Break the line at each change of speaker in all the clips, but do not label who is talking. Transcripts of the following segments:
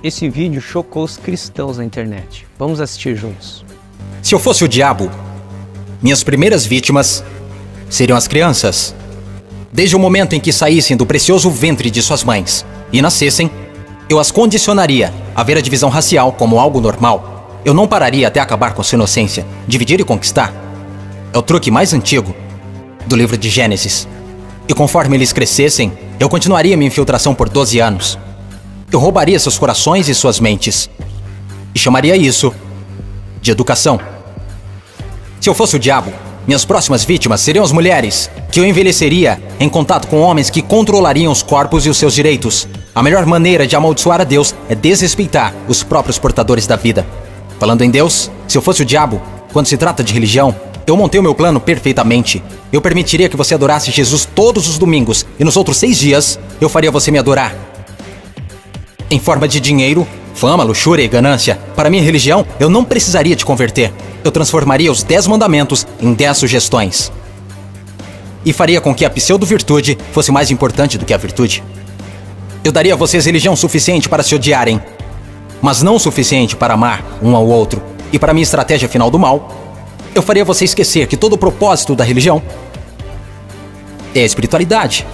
Esse vídeo chocou os cristãos na internet. Vamos assistir juntos.
Se eu fosse o diabo, minhas primeiras vítimas seriam as crianças. Desde o momento em que saíssem do precioso ventre de suas mães e nascessem, eu as condicionaria a ver a divisão racial como algo normal. Eu não pararia até acabar com sua inocência. Dividir e conquistar é o truque mais antigo do livro de Gênesis. E conforme eles crescessem, eu continuaria minha infiltração por 12 anos. Eu roubaria seus corações e suas mentes. E chamaria isso de educação. Se eu fosse o diabo, minhas próximas vítimas seriam as mulheres, que eu envelheceria em contato com homens que controlariam os corpos e os seus direitos. A melhor maneira de amaldiçoar a Deus é desrespeitar os próprios portadores da vida. Falando em Deus, se eu fosse o diabo, quando se trata de religião, eu montei o meu plano perfeitamente. Eu permitiria que você adorasse Jesus todos os domingos, e nos outros 6 dias, eu faria você me adorar. Em forma de dinheiro, fama, luxúria e ganância. Para minha religião, eu não precisaria te converter. Eu transformaria os 10 mandamentos em 10 sugestões. E faria com que a pseudo-virtude fosse mais importante do que a virtude. Eu daria a vocês religião suficiente para se odiarem, mas não o suficiente para amar um ao outro. E para minha estratégia final do mal, eu faria você esquecer que todo o propósito da religião é a espiritualidade.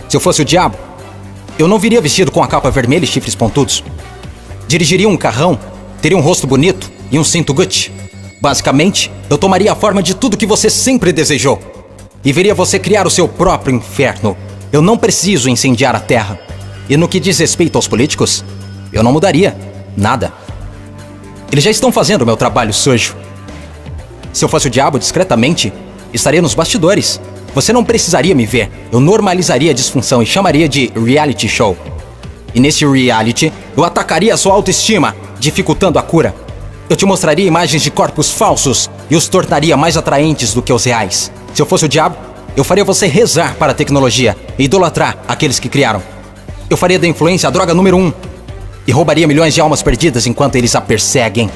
Se eu fosse o diabo, eu não viria vestido com a capa vermelha e chifres pontudos. Dirigiria um carrão, teria um rosto bonito e um cinto Gucci. Basicamente, eu tomaria a forma de tudo que você sempre desejou e veria você criar o seu próprio inferno. Eu não preciso incendiar a terra. E no que diz respeito aos políticos, eu não mudaria nada. Eles já estão fazendo o meu trabalho sujo. Se eu fosse o diabo, discretamente, estaria nos bastidores. Você não precisaria me ver. Eu normalizaria a disfunção e chamaria de reality show. E nesse reality, eu atacaria a sua autoestima, dificultando a cura. Eu te mostraria imagens de corpos falsos e os tornaria mais atraentes do que os reais. Se eu fosse o diabo, eu faria você rezar para a tecnologia e idolatrar aqueles que criaram. Eu faria da influência a droga número 1 e roubaria milhões de almas perdidas enquanto eles a perseguem.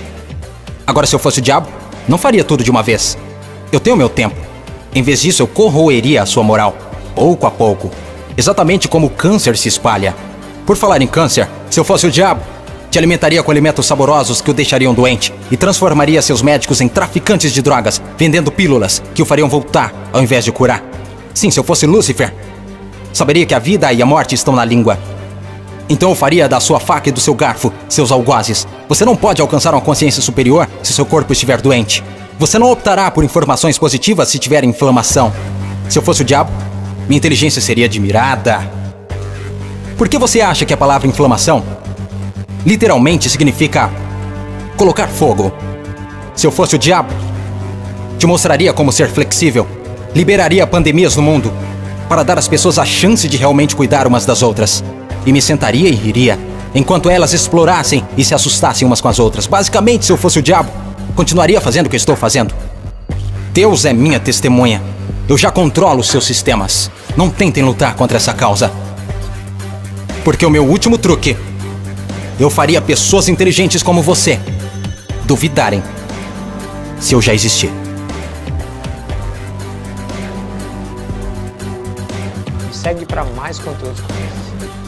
Agora, se eu fosse o diabo, não faria tudo de uma vez. Eu tenho meu tempo. Em vez disso, eu corroeria a sua moral, pouco a pouco. Exatamente como o câncer se espalha. Por falar em câncer, se eu fosse o diabo, te alimentaria com alimentos saborosos que o deixariam doente e transformaria seus médicos em traficantes de drogas, vendendo pílulas que o fariam voltar ao invés de curar. Sim, se eu fosse Lúcifer, saberia que a vida e a morte estão na língua. Então eu faria da sua faca e do seu garfo seus algozes. Você não pode alcançar uma consciência superior se seu corpo estiver doente. Você não optará por informações positivas se tiver inflamação. Se eu fosse o diabo, minha inteligência seria admirada. Por que você acha que a palavra inflamação literalmente significa colocar fogo? Se eu fosse o diabo, te mostraria como ser flexível. Liberaria pandemias no mundo para dar às pessoas a chance de realmente cuidar umas das outras. E me sentaria e riria, enquanto elas explorassem e se assustassem umas com as outras. Basicamente, se eu fosse o diabo, continuaria fazendo o que estou fazendo. Deus é minha testemunha. Eu já controlo os seus sistemas. Não tentem lutar contra essa causa. Porque o meu último truque, eu faria pessoas inteligentes como você duvidarem se eu já existir.
Segue para mais conteúdos como esse.